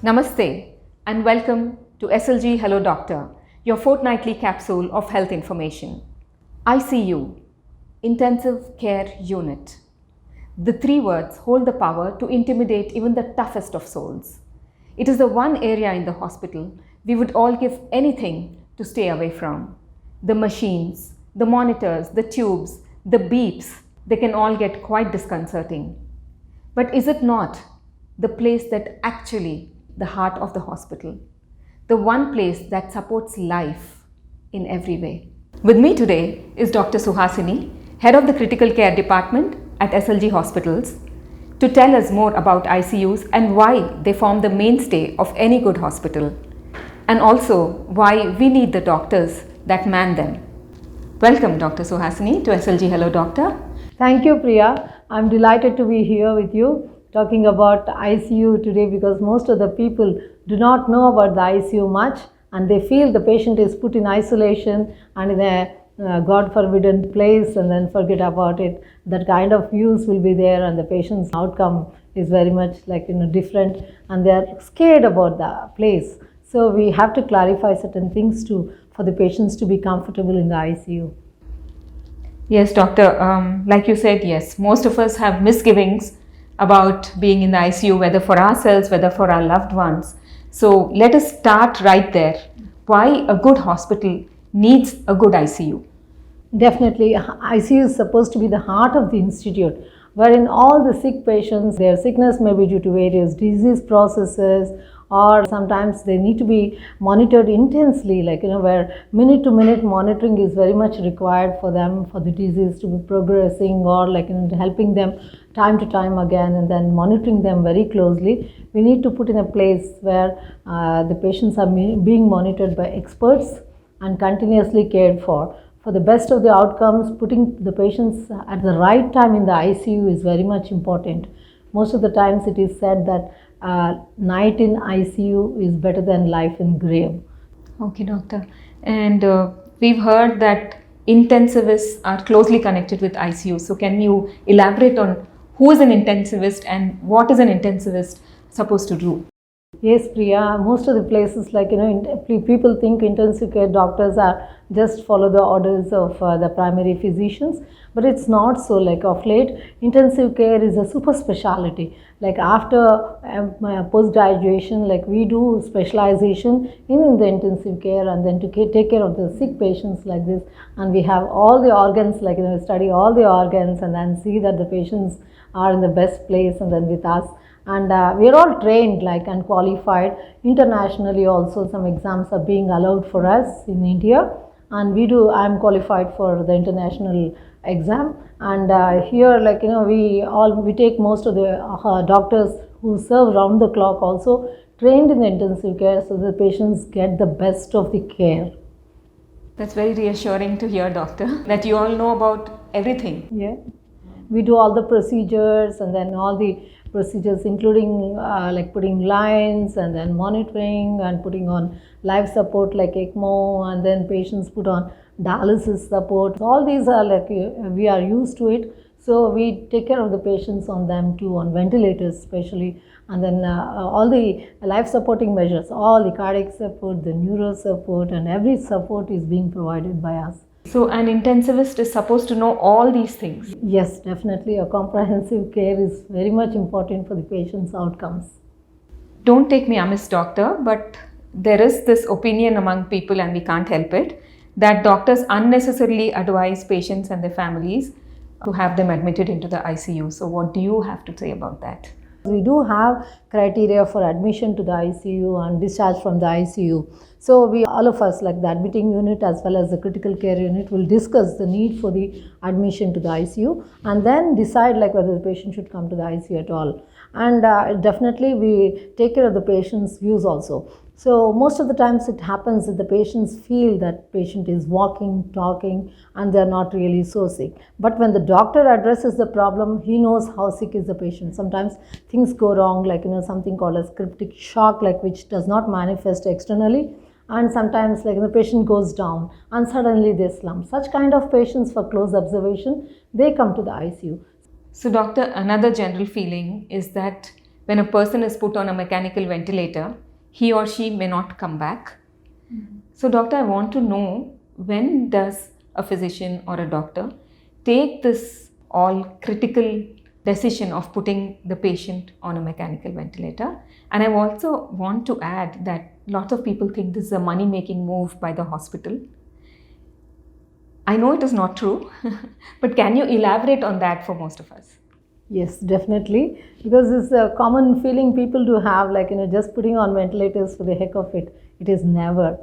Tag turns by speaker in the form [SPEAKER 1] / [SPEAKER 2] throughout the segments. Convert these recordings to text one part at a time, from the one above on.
[SPEAKER 1] Namaste and welcome to SLG Hello Doctor, your fortnightly capsule of health information. ICU, Intensive Care Unit. The three words hold the power to intimidate even the toughest of souls. It is the one area in the hospital we would all give anything to stay away from. The machines, the monitors, the tubes, the beeps, they can all get quite disconcerting. But is it not the place that actually the heart of the hospital, the one place that supports life in every way? With me today is Dr. Suhasini, Head of the Critical Care Department at SLG Hospitals, to tell us more about ICUs and why they form the mainstay of any good hospital, and also why we need the doctors that man them. Welcome, Dr. Suhasini, to SLG Hello Doctor.
[SPEAKER 2] Thank you, Priya. I'm delighted to be here with you talking about ICU today because most of the people do not know about the ICU much and they feel the patient is put in isolation and in a God forbidden place and then forget about it. That kind of views will be there and the patient's outcome is very much different and they are scared about the place. So we have to clarify certain things for the patients to be comfortable in the ICU.
[SPEAKER 1] Yes, doctor, like you said, yes, most of us have misgivings about being in the ICU, whether for ourselves, whether for our loved ones. So let us start right there. Why a good hospital needs a good ICU?
[SPEAKER 2] Definitely, ICU is supposed to be the heart of the institute, wherein all the sick patients, their sickness may be due to various disease processes, or sometimes they need to be monitored intensely, where minute to minute monitoring is very much required for them, for the disease to be progressing, or helping them time to time again and then monitoring them very closely. We need to put in a place where the patients are being monitored by experts and continuously cared for. For the best of the outcomes, putting the patients at the right time in the ICU is very much important. Most of the times it is said that night in ICU is better than life in grave.
[SPEAKER 1] Okay, doctor. And we've heard that intensivists are closely connected with ICU. So can you elaborate on who is an intensivist and what is an intensivist supposed to do?
[SPEAKER 2] Yes, Priya. Most of the places, people think intensive care doctors are just follow the orders of the primary physicians, but it's not so. Of late, intensive care is a super specialty. After post-graduation, we do specialization in the intensive care and then to take care of the sick patients like this. And we have all the organs, we study all the organs and then see that the patients are in the best place and then with us. And we are all trained and qualified internationally. Also some exams are being allowed for us in India, and I am qualified for the international exam. And here we take most of the doctors who serve round the clock also trained in the intensive care, so the patients get the best of the care.
[SPEAKER 1] That's very reassuring to hear, doctor, that you all know about everything.
[SPEAKER 2] Yeah, we do all the procedures and then all the procedures including putting lines and then monitoring and putting on life support like ECMO, and then patients put on dialysis support. All these are we are used to it, so we take care of the patients on them too, on ventilators especially, and then all the life supporting measures, all the cardiac support, the neuro support, and every support is being provided by us.
[SPEAKER 1] So an intensivist is supposed to know all these things?
[SPEAKER 2] Yes, definitely. A comprehensive care is very much important for the patient's outcomes.
[SPEAKER 1] Don't take me amiss, doctor, but there is this opinion among people, and we can't help it, that doctors unnecessarily advise patients and their families to have them admitted into the ICU. So what do you have to say about that?
[SPEAKER 2] We do have criteria for admission to the ICU and discharge from the ICU. So all of us, the admitting unit as well as the critical care unit, will discuss the need for the admission to the ICU and then decide whether the patient should come to the ICU at all. And definitely we take care of the patient's views also. So most of the times it happens that the patients feel that patient is walking, talking, and they're not really so sick. But when the doctor addresses the problem, he knows how sick is the patient. Sometimes things go wrong, something called as cryptic shock, which does not manifest externally. And sometimes the patient goes down and suddenly they slump. Such kind of patients, for close observation, they come to the ICU.
[SPEAKER 1] So doctor, another general feeling is that when a person is put on a mechanical ventilator, he or she may not come back. So doctor, I want to know, when does a physician or a doctor take this all critical decision of putting the patient on a mechanical ventilator? And I also want to add that lots of people think this is a money-making move by the hospital. I know it is not true, but can you elaborate on that for most of us?
[SPEAKER 2] Yes, definitely, because it's a common feeling people do have, like, just putting on ventilators for the heck of it. It is never,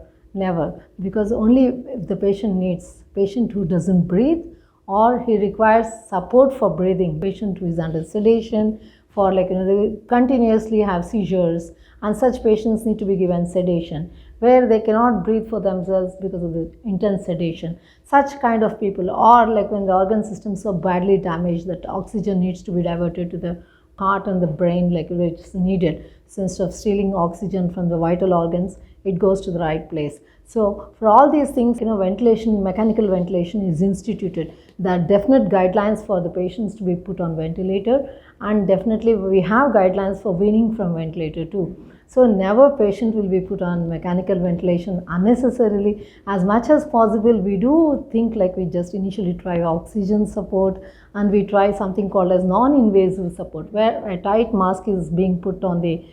[SPEAKER 2] because only if the patient who doesn't breathe, or he requires support for breathing, patient who is under sedation, for they continuously have seizures, and such patients need to be given sedation, where they cannot breathe for themselves because of the intense sedation. Such kind of people, or when the organ system is so badly damaged that oxygen needs to be diverted to the heart and the brain, which is needed. So instead of stealing oxygen from the vital organs, it goes to the right place. So for all these things, ventilation, mechanical ventilation is instituted. There are definite guidelines for the patients to be put on ventilator, and definitely we have guidelines for weaning from ventilator too. So never patient will be put on mechanical ventilation unnecessarily. As much as possible, we do think we just initially try oxygen support, and we try something called as non-invasive support, where a tight mask is being put on the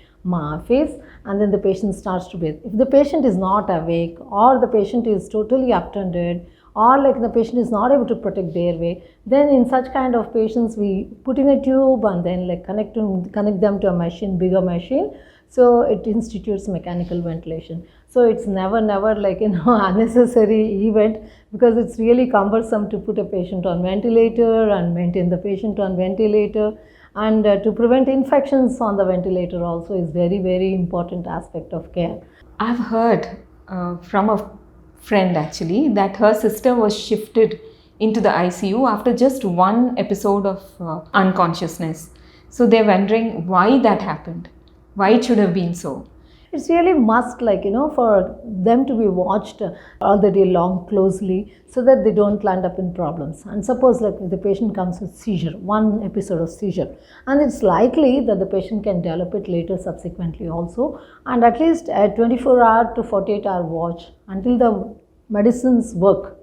[SPEAKER 2] face, and then the patient starts to breathe. If the patient is not awake, or the patient is totally uptended, or the patient is not able to protect the airway, then in such kind of patients we put in a tube and then connect them to a machine, bigger machine. So it institutes mechanical ventilation. So it's never unnecessary event, because it's really cumbersome to put a patient on ventilator and maintain the patient on ventilator, and to prevent infections on the ventilator also is very, very important aspect of care.
[SPEAKER 1] I've heard from a friend actually that her sister was shifted into the ICU after just one episode of unconsciousness. So they're wondering why that happened, why it should have been so.
[SPEAKER 2] It's really must for them to be watched all the day long closely, so that they don't land up in problems. And suppose if the patient comes with seizure, one episode of seizure, and it's likely that the patient can develop it later subsequently also, and at least a 24-hour to 48-hour watch until the medicines work.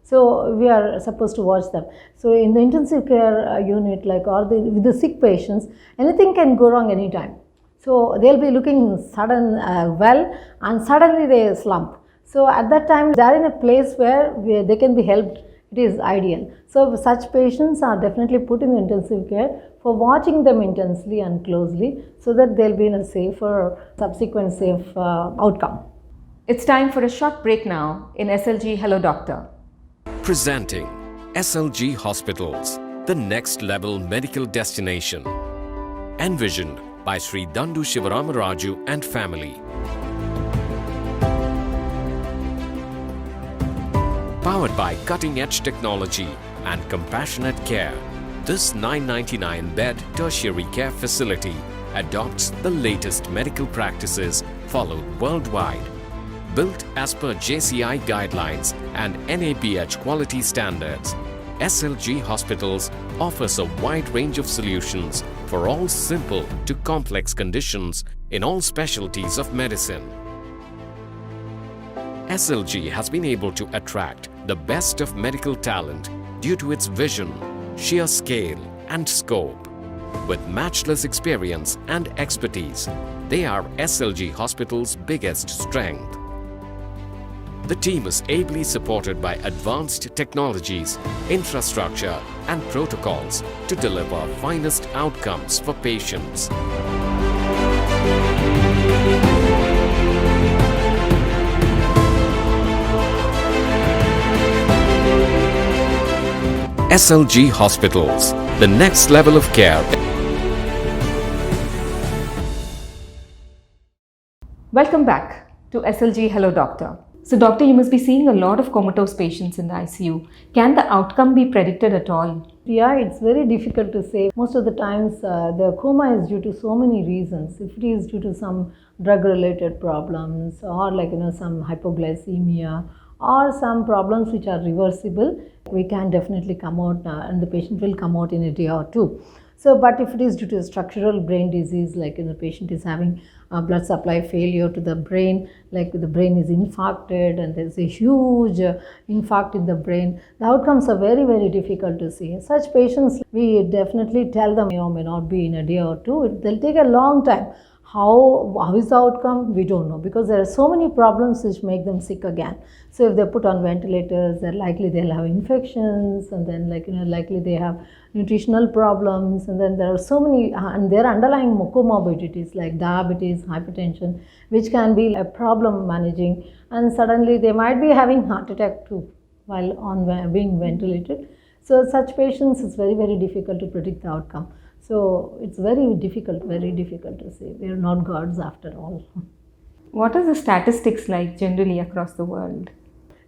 [SPEAKER 2] So we are supposed to watch them. So in the intensive care unit, with the sick patients, anything can go wrong anytime. So they'll be looking sudden well, and suddenly they slump. So at that time, they are in a place where they can be helped. It is ideal. So such patients are definitely put in intensive care for watching them intensely and closely, so that they'll be in a safer, subsequent safe outcome.
[SPEAKER 1] It's time for a short break now in SLG Hello Doctor.
[SPEAKER 3] Presenting SLG Hospitals, the next level medical destination. Envisioned by Sri Dandu Shivaramaraju and family. Powered by cutting-edge technology and compassionate care, this 999-bed tertiary care facility adopts the latest medical practices followed worldwide. Built as per JCI guidelines and NABH quality standards, SLG Hospitals offers a wide range of solutions for all simple to complex conditions in all specialties of medicine. SLG has been able to attract the best of medical talent due to its vision, sheer scale and scope. With matchless experience and expertise, they are SLG Hospital's biggest strength. The team is ably supported by advanced technologies, infrastructure and protocols to deliver finest outcomes for patients. SLG Hospitals, the next level of care.
[SPEAKER 1] Welcome back to SLG Hello Doctor. So doctor, you must be seeing a lot of comatose patients in the ICU. Can the outcome be predicted at all?
[SPEAKER 2] Yeah, it's very difficult to say. Most of the times the coma is due to so many reasons. If it is due to some drug related problems, or some hypoglycemia, or some problems which are reversible, we can definitely come out and the patient will come out in a day or two. So, but if it is due to a structural brain disease, like the patient is having blood supply failure to the brain, like the brain is infarcted and there's a huge infarct in the brain, the outcomes are very, very difficult to see. Such patients, we definitely tell them may or may not be in a day or two. They'll take a long time. How is the outcome? We don't know, because there are so many problems which make them sick again. So if they're put on ventilators, they're likely they'll have infections, and then likely they have nutritional problems, and then there are so many and their underlying comorbidities like diabetes, hypertension, which can be a problem managing, and suddenly they might be having heart attack too while on being ventilated. So such patients, it's very, very difficult to predict the outcome. So it's very difficult to say. They are not gods after all.
[SPEAKER 1] What are the statistics like generally across the world?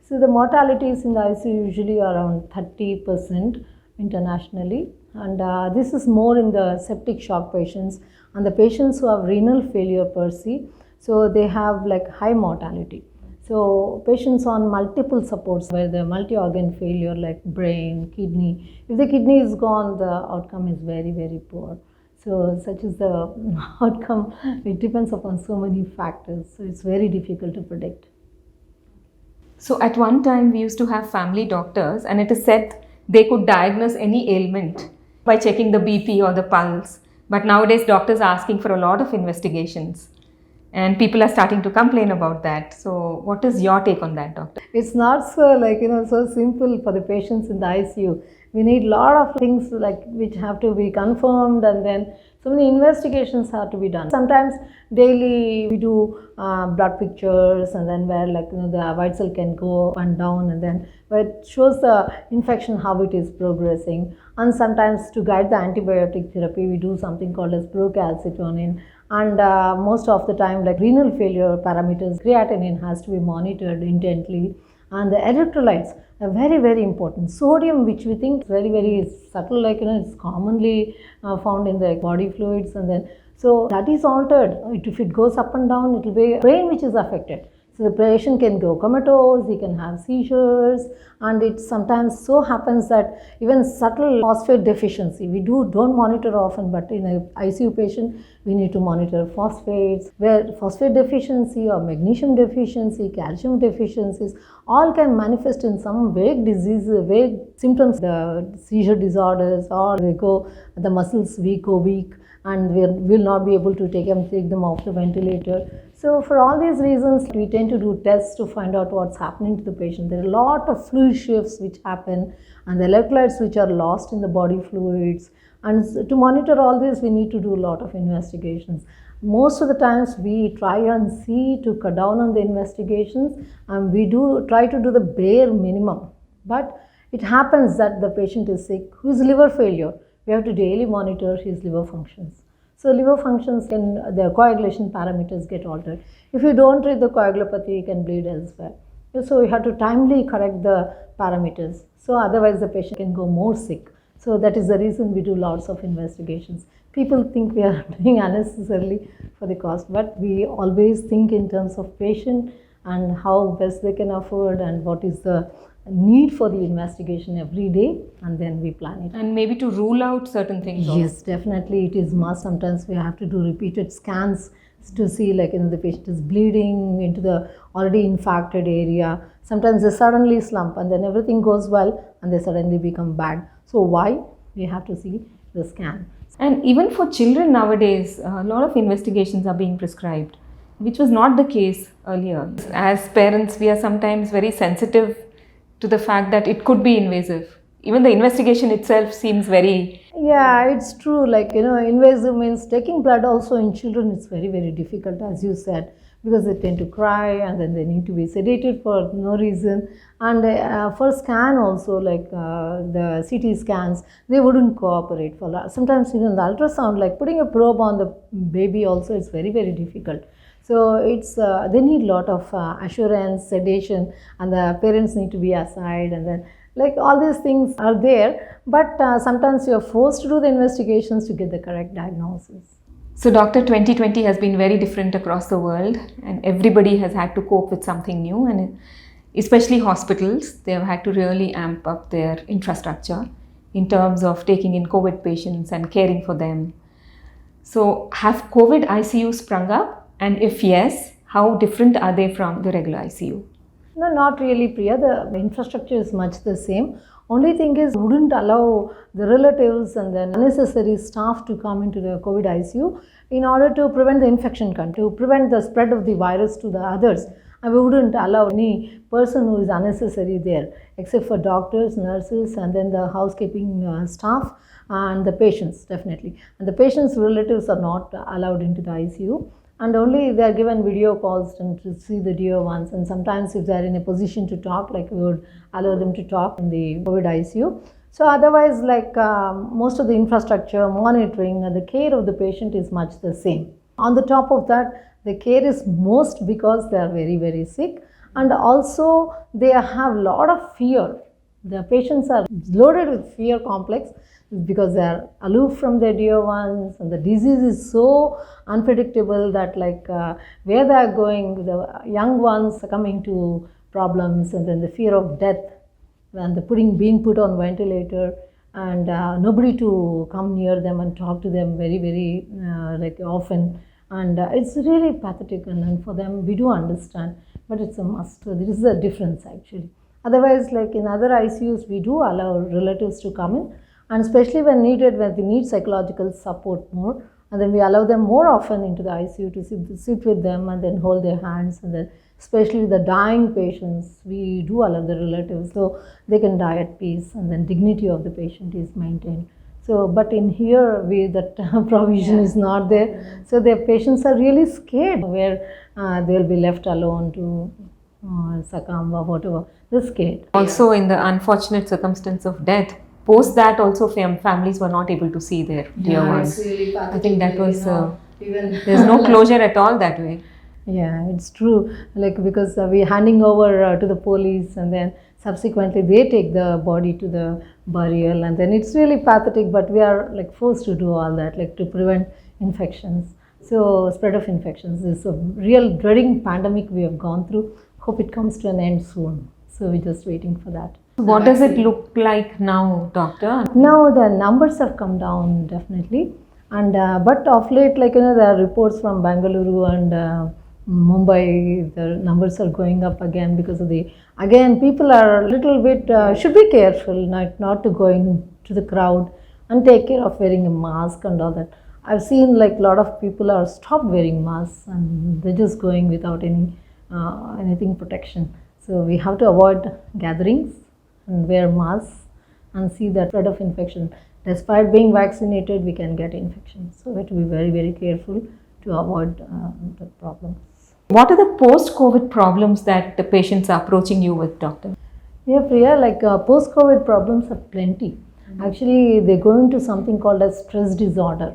[SPEAKER 2] So the mortalities in the ICU usually are around 30% internationally, and this is more in the septic shock patients and the patients who have renal failure per se. So they have like high mortality. So patients on multiple supports where the multi-organ failure like brain, kidney, if the kidney is gone, the outcome is very, very poor. So such is the outcome. It depends upon so many factors. So it's very difficult to predict.
[SPEAKER 1] So at one time we used to have family doctors, and it is said they could diagnose any ailment by checking the BP or the pulse. But nowadays doctors are asking for a lot of investigations. And people are starting to complain about that. So what is your take on that, doctor?
[SPEAKER 2] It's not so so simple for the patients in the ICU. We need a lot of things which have to be confirmed, and then so many investigations have to be done. Sometimes daily we do blood pictures, and then where the white cell can go up and down, and then where it shows the infection, how it is progressing. And sometimes to guide the antibiotic therapy, we do something called as procalcitonin. And most of the time, like renal failure parameters, creatinine has to be monitored intently. And the electrolytes are very, very important. Sodium, which we think is very, very subtle, it's commonly found in the body fluids, and then so that is altered. If it goes up and down, it will be brain which is affected. So the patient can go comatose, he can have seizures, and it sometimes so happens that even subtle phosphate deficiency, we don't monitor often, but in an ICU patient, we need to monitor phosphates, where phosphate deficiency or magnesium deficiency, calcium deficiencies, all can manifest in some vague diseases, vague symptoms, the seizure disorders, or they go, the muscles weak, and we will not be able to take them off the ventilator. So for all these reasons, we tend to do tests to find out what's happening to the patient. There are a lot of fluid shifts which happen, and the electrolytes which are lost in the body fluids. And to monitor all this, we need to do a lot of investigations. Most of the times we try and see to cut down on the investigations, and we do try to do the bare minimum. But it happens that the patient is sick, who is liver failure. We have to daily monitor his liver functions. So liver functions the coagulation parameters get altered. If you don't treat the coagulopathy, you can bleed elsewhere. So you have to timely correct the parameters. So otherwise the patient can go more sick. So that is the reason we do lots of investigations. People think we are doing unnecessarily for the cost, but we always think in terms of patient and how best they can afford and what is the need for the investigation every day, and then we plan it.
[SPEAKER 1] And maybe to rule out certain things also.
[SPEAKER 2] Yes, definitely it is must. Sometimes we have to do repeated scans to see the patient is bleeding into the already infarcted area. Sometimes they suddenly slump and then everything goes well and they suddenly become bad. So why? We have to see the scan.
[SPEAKER 1] And even for children nowadays, a lot of investigations are being prescribed, which was not the case earlier. As parents, we are sometimes very sensitive to the fact that it could be invasive. Even the investigation itself seems very...
[SPEAKER 2] Yeah, it's true. Invasive means taking blood also in children, it's very, very difficult, as you said, because they tend to cry and then they need to be sedated for no reason. And for scan also, the CT scans, they wouldn't cooperate for that. Sometimes even the ultrasound, putting a probe on the baby also, is very, very difficult. So it's they need a lot of assurance, sedation, and the parents need to be aside, and then all these things are there, but sometimes you are forced to do the investigations to get the correct diagnosis.
[SPEAKER 1] So Doctor, 2020 has been very different across the world, and everybody has had to cope with something new, and especially hospitals, they have had to really amp up their infrastructure. in terms of taking in COVID patients and caring for them. So have COVID ICU sprung up? And if yes, how different are they from the regular ICU?
[SPEAKER 2] No, not really, Priya. The infrastructure is much the same. Only thing is, wouldn't allow the relatives and the unnecessary staff to come into the COVID ICU in order to prevent the infection, to prevent the spread of the virus to the others. And we wouldn't allow any person who is unnecessary there, except for doctors, nurses, and then the housekeeping staff and the patients, definitely. And the patients' relatives are not allowed into the ICU. And only they are given video calls and to see the dear ones. And sometimes if they are in a position to talk, like we would allow them to talk in the COVID ICU. So otherwise, like most of the infrastructure, monitoring and the care of the patient is much the same. On the top of that, the care is most because they are very, very sick. And also they have a lot of fear. The patients are loaded with fear complex because they are aloof from their dear ones, and the disease is so unpredictable that like where they are going, the young ones are coming to problems, and then the fear of death and the being put on ventilator, and nobody to come near them and talk to them very, very like often, and it's really pathetic. And for them, we do understand, but it's a must. So this is a difference actually. Otherwise, like in other ICUs, we do allow relatives to come in, and especially when needed, when they need psychological support more, and then we allow them more often into the ICU to sit with them and then hold their hands, and then especially the dying patients, we do allow the relatives so they can die at peace, and then dignity of the patient is maintained. So, but in here, that provision is not there. So their patients are really scared where they'll be left alone to succumb or whatever. They're scared.
[SPEAKER 1] Also, in the unfortunate circumstance of death, post that also families were not able to see their dear ones.
[SPEAKER 2] Really
[SPEAKER 1] I think that was,
[SPEAKER 2] there's
[SPEAKER 1] no closure at all that way.
[SPEAKER 2] Yeah, it's true. Like because we're handing over to the police, and then subsequently they take the body to the burial, and then it's really pathetic, but we are like forced to do all that, like to prevent infections. So spread of infections is a real dreading pandemic we have gone through. Hope it comes to an end soon. So we're just waiting for that.
[SPEAKER 1] What does it look like now, doctor?
[SPEAKER 2] Now the numbers have come down definitely, and but of late, like there are reports from Bengaluru and Mumbai, the numbers are going up again because of again people are a little bit should be careful not to go into the crowd and take care of wearing a mask and all that. I've seen like a lot of people are stopped wearing masks, and they're just going without anything protection. So we have to avoid gatherings and wear masks and see that spread of infection. Despite being vaccinated, we can get infection. So we have to be very, very careful to avoid the problems.
[SPEAKER 1] What are the post-COVID problems that the patients are approaching you with, doctor?
[SPEAKER 2] Yeah, Priya, like post-COVID problems are plenty. Actually, they go into something called as stress disorder.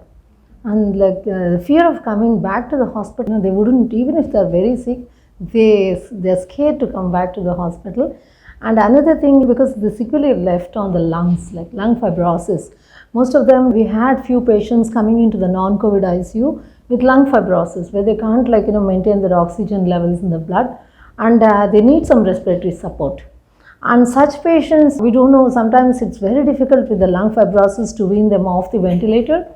[SPEAKER 2] And like the fear of coming back to the hospital, they wouldn't, even if they're very sick, they're scared to come back to the hospital. And another thing, because the sequelae left on the lungs, like lung fibrosis. Most of them, we had few patients coming into the non-COVID ICU with lung fibrosis, where they can't maintain their oxygen levels in the blood, and they need some respiratory support. And such patients, we don't know, sometimes it's very difficult with the lung fibrosis to wean them off the ventilator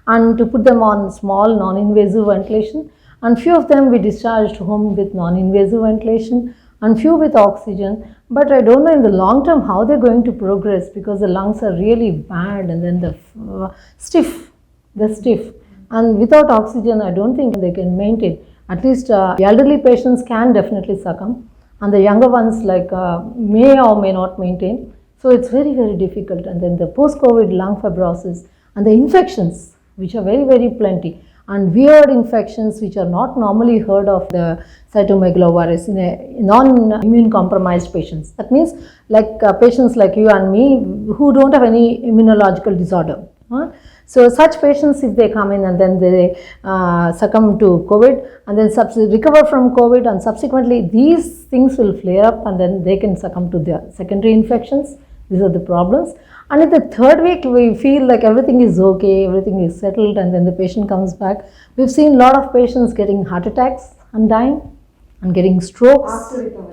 [SPEAKER 2] and to put them on small non-invasive ventilation. And few of them we discharged home with non-invasive ventilation, and few with oxygen. But I don't know in the long term how they're going to progress, because the lungs are really bad, and then they're stiff. And without oxygen, I don't think they can maintain. At least the elderly patients can definitely succumb, and the younger ones may or may not maintain. So it's very, very difficult. And then the post-COVID lung fibrosis and the infections, which are very, very plenty, and weird infections which are not normally heard of, the cytomegalovirus in a non-immune compromised patients. That means patients like you and me who don't have any immunological disorder. So such patients, if they come in and then they succumb to COVID and then recover from COVID, and subsequently these things will flare up, and then they can succumb to their secondary infections. These are the problems. And in the third week, we feel like everything is okay, everything is settled, and then the patient comes back. We've seen a lot of patients getting heart attacks and dying, and getting strokes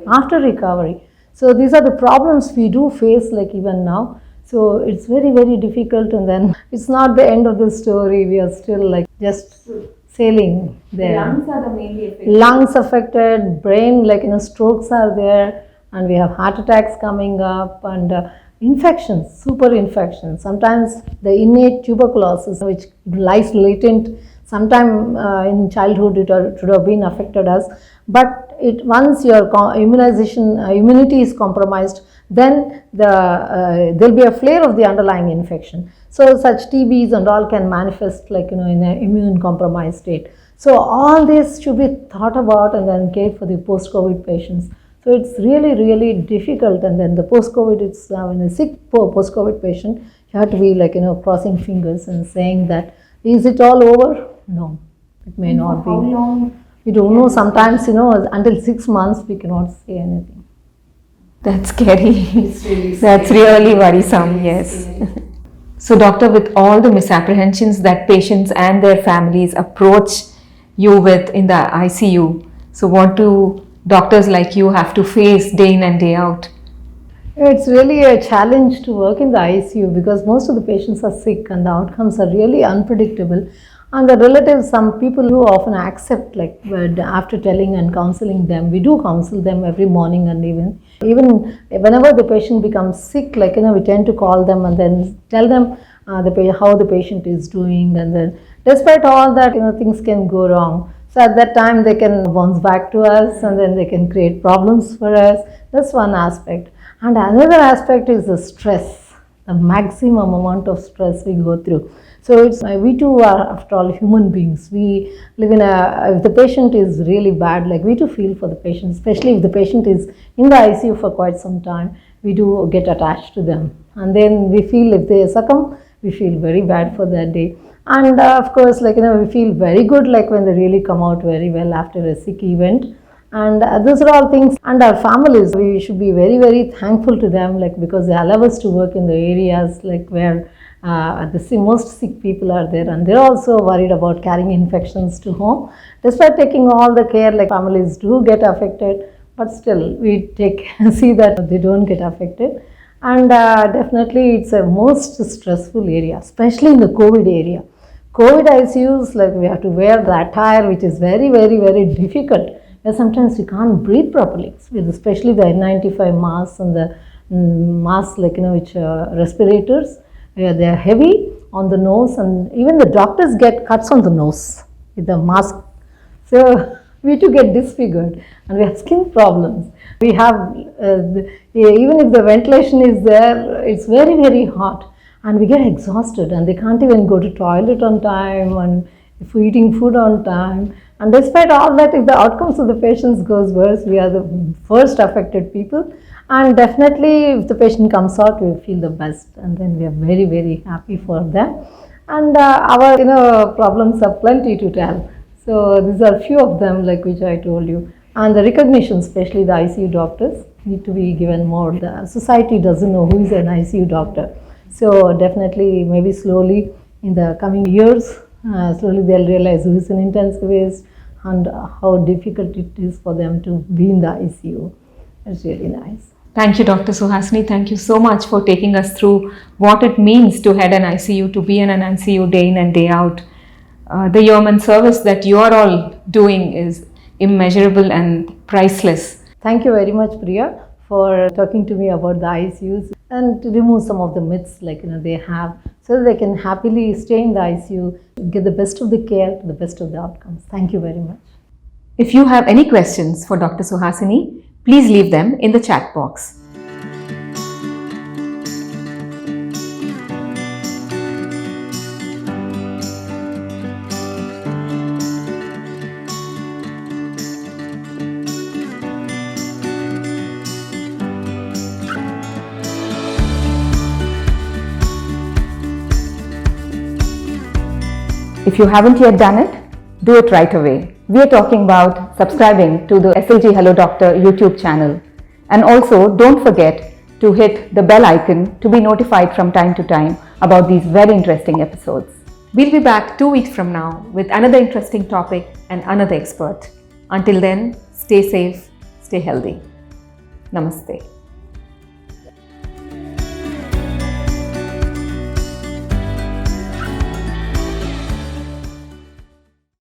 [SPEAKER 2] after recovery. So these are the problems we do face even now. So it's very, very difficult, and then it's not the end of the story. We are still like just sailing there.
[SPEAKER 1] The lungs are the mainly affected.
[SPEAKER 2] Lungs affected, brain, like, strokes are there, and we have heart attacks coming up, and infections, super infections. Sometimes the innate tuberculosis, which lies latent, sometime in childhood it should have been affected us, but once your immunity is compromised, then there'll be a flare of the underlying infection. So such TBs and all can manifest like in an immune compromised state. So all this should be thought about and then cared for the post-COVID patients. So it's really, really difficult. And then the post-COVID, it's when a sick post-COVID patient, you have to be like crossing fingers and saying that, is it all over? No, it may not be.
[SPEAKER 1] How long?
[SPEAKER 2] We don't know. Sometimes until 6 months we cannot say anything.
[SPEAKER 1] That's scary.
[SPEAKER 2] Really
[SPEAKER 1] That's really worrisome, yes. So doctor, with all the misapprehensions that patients and their families approach you with in the ICU, so what do doctors like you have to face day in and day out?
[SPEAKER 2] It's really a challenge to work in the ICU because most of the patients are sick and the outcomes are really unpredictable. And the relatives, some people who often accept, like after telling and counseling them, we do counsel them every morning and even whenever the patient becomes sick, like we tend to call them and then tell them how the patient is doing, and then despite all that, things can go wrong. So at that time they can bounce back to us and then they can create problems for us. That's one aspect. And another aspect is the stress, the maximum amount of stress we go through. So we too are, after all, human beings. We live in if the patient is really bad, like we too feel for the patient, especially if the patient is in the ICU for quite some time, we do get attached to them. And then we feel if they succumb, we feel very bad for that day. And of course, like, we feel very good, like when they really come out very well after a sick event. And those are all things. And our families, we should be very, very thankful to them, like because they allow us to work in the areas like where the most sick people are there, and they're also worried about carrying infections to home. Despite taking all the care, like families do get affected, but still we see that they don't get affected. And definitely it's a most stressful area, especially in the COVID area. COVID ICUs, like we have to wear the attire, which is very, very, very difficult. And sometimes we can't breathe properly, especially the N95 masks and the masks, like which respirators. They are heavy on the nose, and even the doctors get cuts on the nose with the mask. So we too get disfigured, and we have skin problems. We have, even if the ventilation is there, it's very, very hot, and we get exhausted, and they can't even go to toilet on time, and if we're eating food on time. And despite all that, if the outcomes of the patients goes worse, we are the first affected people. And definitely, if the patient comes out, we feel the best, and then we are very, very happy for them. And our problems are plenty to tell. So these are few of them, like which I told you. And the recognition, especially the ICU doctors, need to be given more. The society doesn't know who is an ICU doctor. So definitely, maybe slowly in the coming years, slowly they'll realize who is an intensivist and how difficult it is for them to be in the ICU. It's really nice.
[SPEAKER 1] Thank you, Dr. Suhasini. Thank you so much for taking us through what it means to head an ICU, to be in an ICU day in and day out. The yeoman service that you are all doing is immeasurable and priceless.
[SPEAKER 2] Thank you very much, Priya, for talking to me about the ICUs and to remove some of the myths like they have, so that they can happily stay in the ICU, get the best of the care, the best of the outcomes. Thank you very much.
[SPEAKER 1] If you have any questions for Dr. Suhasini, please leave them in the chat box. If you haven't yet done it, do it right away. We are talking about subscribing to the SLG Hello Doctor YouTube channel. And also don't forget to hit the bell icon to be notified from time to time about these very interesting episodes. We'll be back 2 weeks from now with another interesting topic and another expert. Until then, stay safe, stay healthy. Namaste.